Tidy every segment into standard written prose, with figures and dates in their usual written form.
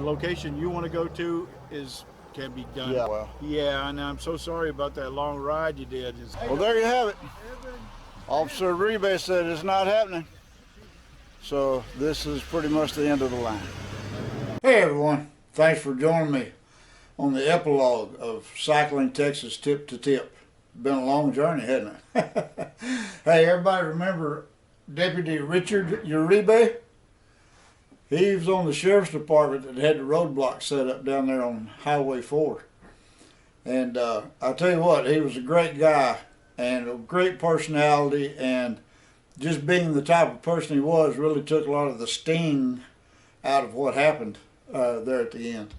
location you want to go to can be done. Yeah, well. Yeah, and I'm so sorry about that long ride you did. Well, there you have it. Officer Rebay said it's not happening. So this is pretty much the end of the line. Hey everyone, thanks for joining me on the epilogue of Cycling Texas Tip to Tip. Been a long journey, hasn't it? Hey, everybody remember Deputy Richard Uribe? He was on the sheriff's department that had the roadblock set up down there on Highway 4. And I'll tell you what, he was a great guy and a great personality, and just being the type of person he was really took a lot of the sting out of what happened there at the end.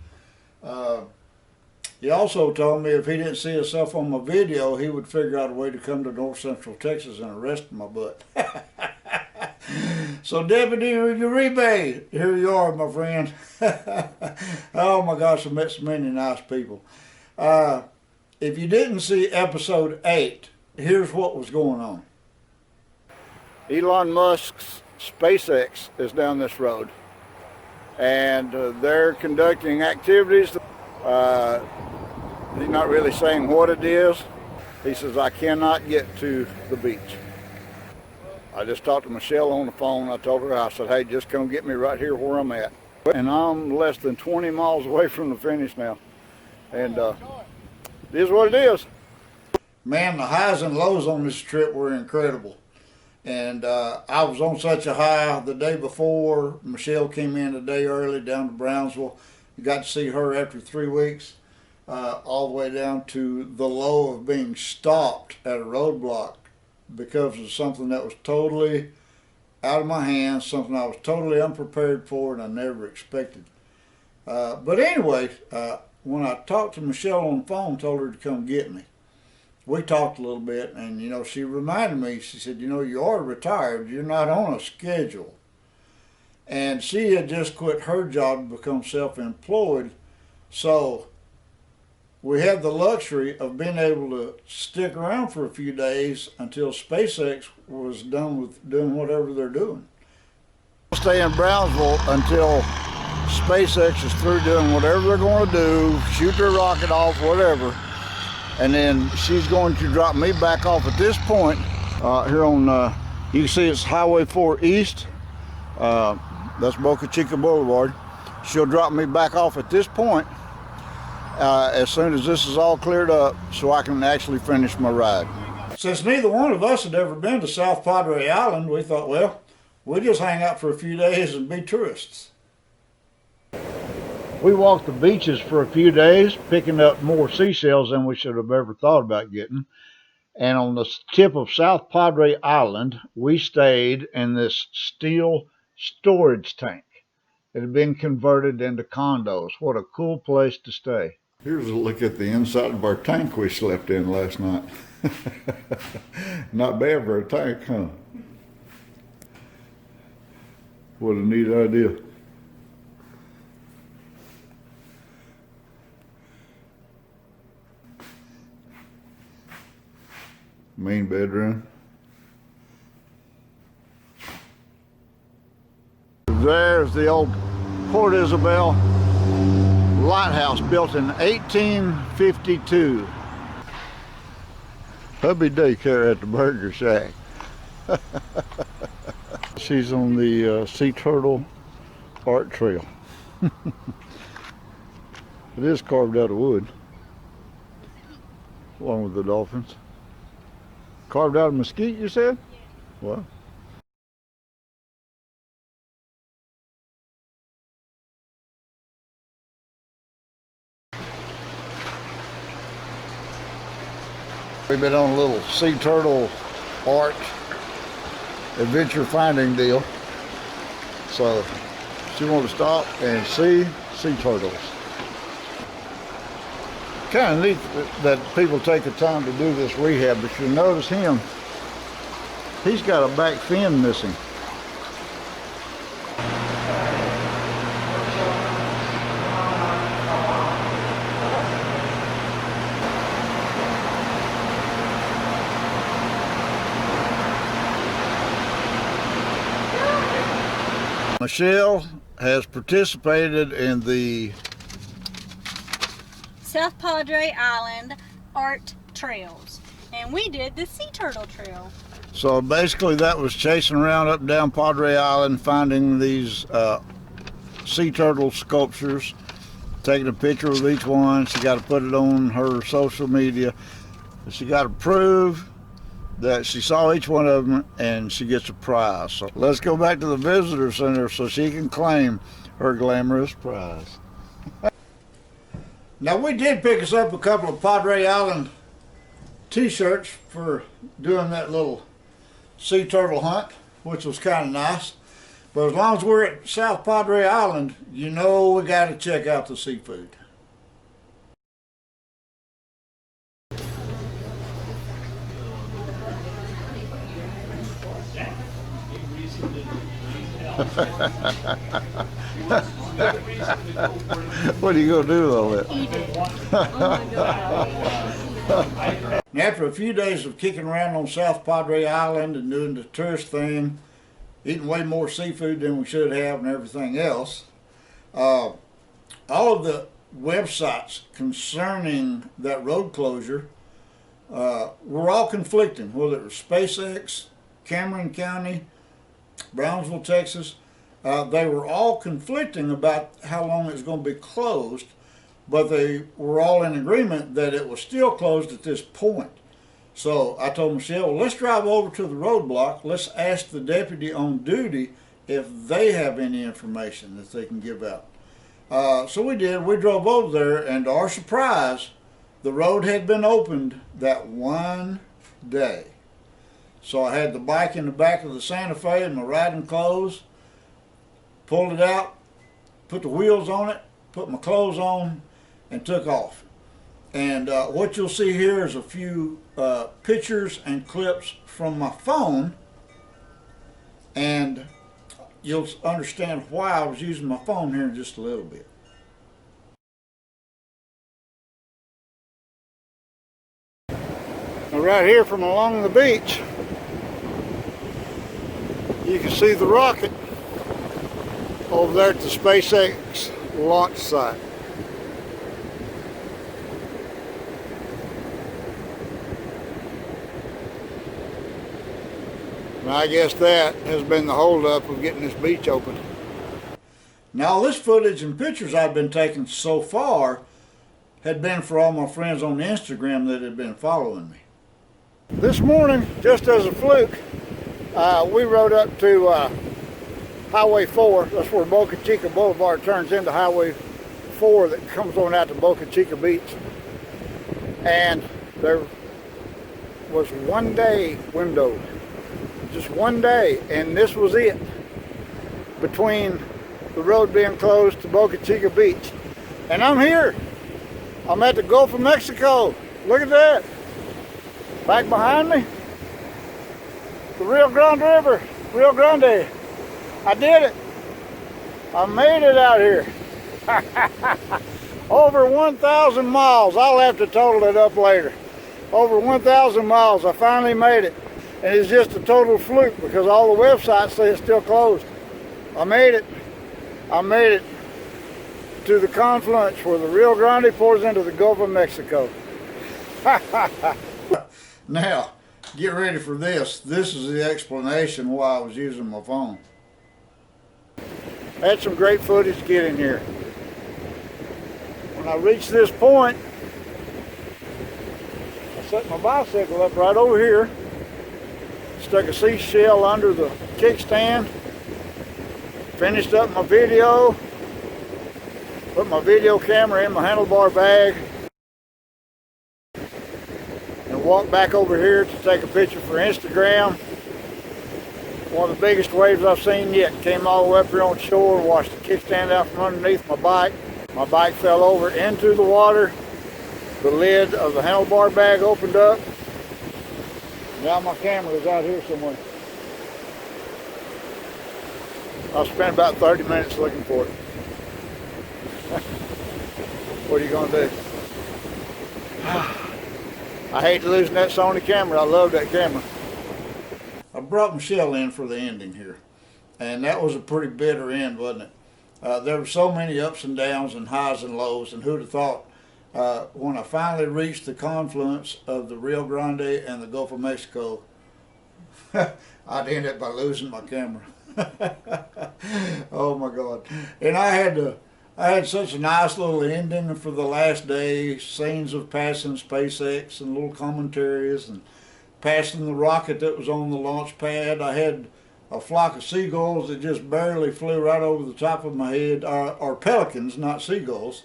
He also told me if he didn't see himself on my video, he would figure out a way to come to North Central Texas and arrest my butt. So Deputy Uribe, here you are, my friend. Oh my gosh, I met so many nice people. If you didn't see episode 8, here's what was going on. Elon Musk's SpaceX is down this road, and they're conducting activities. He's not really saying what it is. He says, I cannot get to the beach. I just talked to Michelle on the phone. I told her, I said, hey, just come get me right here where I'm at. And I'm less than 20 miles away from the finish now. And it is what it is. Man, the highs and lows on this trip were incredible. And I was on such a high the day before. Michelle came in a day early down to Brownsville. You got to see her after 3 weeks. All the way down to the low of being stopped at a roadblock because of something that was totally out of my hands, something I was totally unprepared for and I never expected. But anyway, when I talked to Michelle on the phone, told her to come get me. We talked a little bit, and you know, she reminded me, she said, you know, you are retired, you're not on a schedule. And she had just quit her job to become self-employed, so we had the luxury of being able to stick around for a few days until SpaceX was done with doing whatever they're doing. We'll stay in Brownsville until SpaceX is through doing whatever they're going to do, shoot their rocket off, whatever. And then she's going to drop me back off at this point here on, you can see it's Highway 4 East. That's Boca Chica Boulevard. She'll drop me back off at this point as soon as this is all cleared up so I can actually finish my ride. Since neither one of us had ever been to South Padre Island, we thought, well, we'll just hang out for a few days and be tourists. We walked the beaches for a few days, picking up more seashells than we should have ever thought about getting. And on the tip of South Padre Island, we stayed in this steel storage tank. It had been converted into condos. What a cool place to stay. Here's a look at the inside of our tank we slept in last night. Not bad for a tank, huh? What a neat idea. Main bedroom. There's the old Port Isabel lighthouse built in 1852. Hubby daycare at the Burger Shack. She's on the Sea Turtle Art Trail. It is carved out of wood, along with the dolphins. Carved out of mesquite, you said? Yeah. Well. We've been on a little sea turtle art adventure finding deal. So she wanted to stop and see sea turtles. Kind of neat that people take the time to do this rehab, but you notice him, he's got a back fin missing. Michelle has participated in the South Padre Island Art Trails, and we did the Sea Turtle Trail. So basically that was chasing around up and down Padre Island, finding these sea turtle sculptures, taking a picture of each one. She got to put it on her social media. She got to prove that she saw each one of them, and she gets a prize. So let's go back to the visitor center so she can claim her glamorous prize. Now, we did pick us up a couple of Padre Island t-shirts for doing that little sea turtle hunt, which was kind of nice. But as long as we're at South Padre Island, you know we got to check out the seafood. What are you going to do with all that? Eat it. Oh my God. And after a few days of kicking around on South Padre Island and doing the tourist thing, eating way more seafood than we should have and everything else, all of the websites concerning that road closure were all conflicting, whether it was SpaceX, Cameron County, Brownsville, Texas. They were all conflicting about how long it was going to be closed, but they were all in agreement that it was still closed at this point. So I told Michelle, well, let's drive over to the roadblock. Let's ask the deputy on duty if they have any information that they can give out. So we did. We drove over there, and to our surprise, the road had been opened that one day. So I had the bike in the back of the Santa Fe in my riding clothes, pulled it out, put the wheels on it, put my clothes on, and took off. And what you'll see here is a few pictures and clips from my phone, and you'll understand why I was using my phone here in just a little bit. Now right here from along the beach, you can see the rocket over there at the SpaceX launch site. And I guess that has been the holdup of getting this beach open. Now this footage and pictures I've been taking so far had been for all my friends on Instagram that had been following me. This morning, just as a fluke, we rode up to Highway 4. That's where Boca Chica Boulevard turns into Highway 4 that comes on out to Boca Chica Beach. And there was 1 day window, just 1 day, and this was it, between the road being closed to Boca Chica Beach. And I'm here. I'm at the Gulf of Mexico. Look at that. Back behind me, the Rio Grande River, Rio Grande. I did it. I made it out here. Over 1,000 miles. I'll have to total it up later. Over 1,000 miles. I finally made it. And it's just a total fluke because all the websites say it's still closed. I made it. I made it to the confluence where the Rio Grande pours into the Gulf of Mexico. Now, get ready for this. This is the explanation why I was using my phone. I had some great footage getting here. When I reached this point, I set my bicycle up right over here, stuck a seashell under the kickstand, finished up my video, put my video camera in my handlebar bag, and walked back over here to take a picture for Instagram. One of the biggest waves I've seen yet. Came all the way up here on shore, washed the kickstand out from underneath my bike. My bike fell over into the water. The lid of the handlebar bag opened up. Now my camera is out here somewhere. I'll spend about 30 minutes looking for it. What are you going to do? I hate losing that Sony camera. I love that camera. I brought Michelle in for the ending here. And that was a pretty bitter end, wasn't it? There were so many ups and downs and highs and lows, and who'd have thought when I finally reached the confluence of the Rio Grande and the Gulf of Mexico, I'd end up by losing my camera. Oh my God. And I had such a nice little ending for the last day, scenes of passing SpaceX and little commentaries and passing the rocket that was on the launch pad. I had a flock of seagulls that just barely flew right over the top of my head, or pelicans, not seagulls.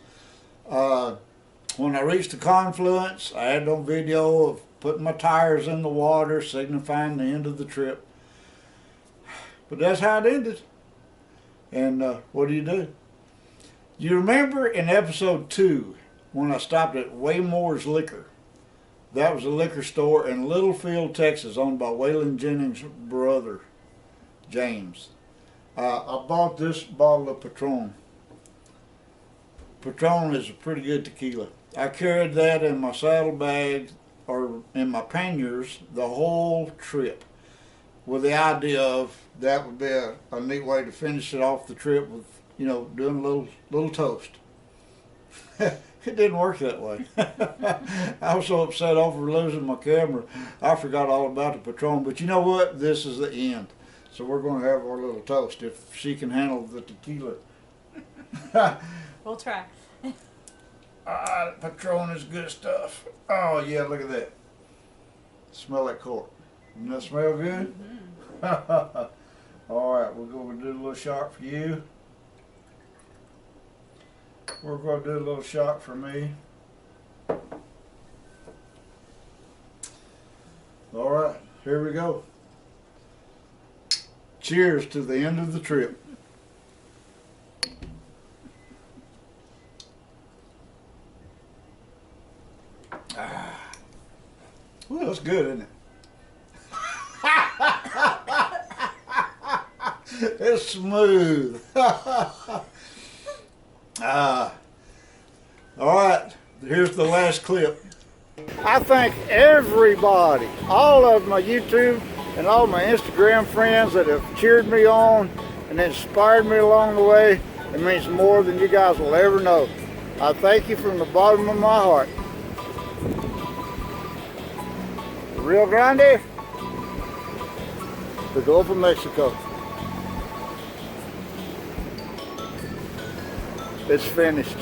When I reached the confluence, I had on video of putting my tires in the water, signifying the end of the trip. But that's how it ended. And what do? You remember in episode 2 when I stopped at Waymore's Liquor? That was a liquor store in Littlefield, Texas, owned by Waylon Jennings' brother, James. I bought this bottle of Patron. Patron is a pretty good tequila. I carried that in my saddlebag or in my panniers the whole trip, with the idea of that would be a neat way to finish it off the trip with, you know, doing a little toast. It didn't work that way. I was so upset over losing my camera, I forgot all about the Patron. But you know what? This is the end. So we're going to have our little toast if she can handle the tequila. We'll try. Patron is good stuff. Oh yeah, look at that. Smell that cork. Doesn't that smell good? Mm-hmm. All right, we're going to do a little shot for you. We're going to do a little shot for me. All right, here we go. Cheers to the end of the trip. Well, that's good, isn't it? It's smooth. All right, here's the last clip. I thank everybody, all of my YouTube and all my Instagram friends that have cheered me on and inspired me along the way. It means more than you guys will ever know. I thank you from the bottom of my heart. Rio Grande, the Gulf of Mexico. It's finished.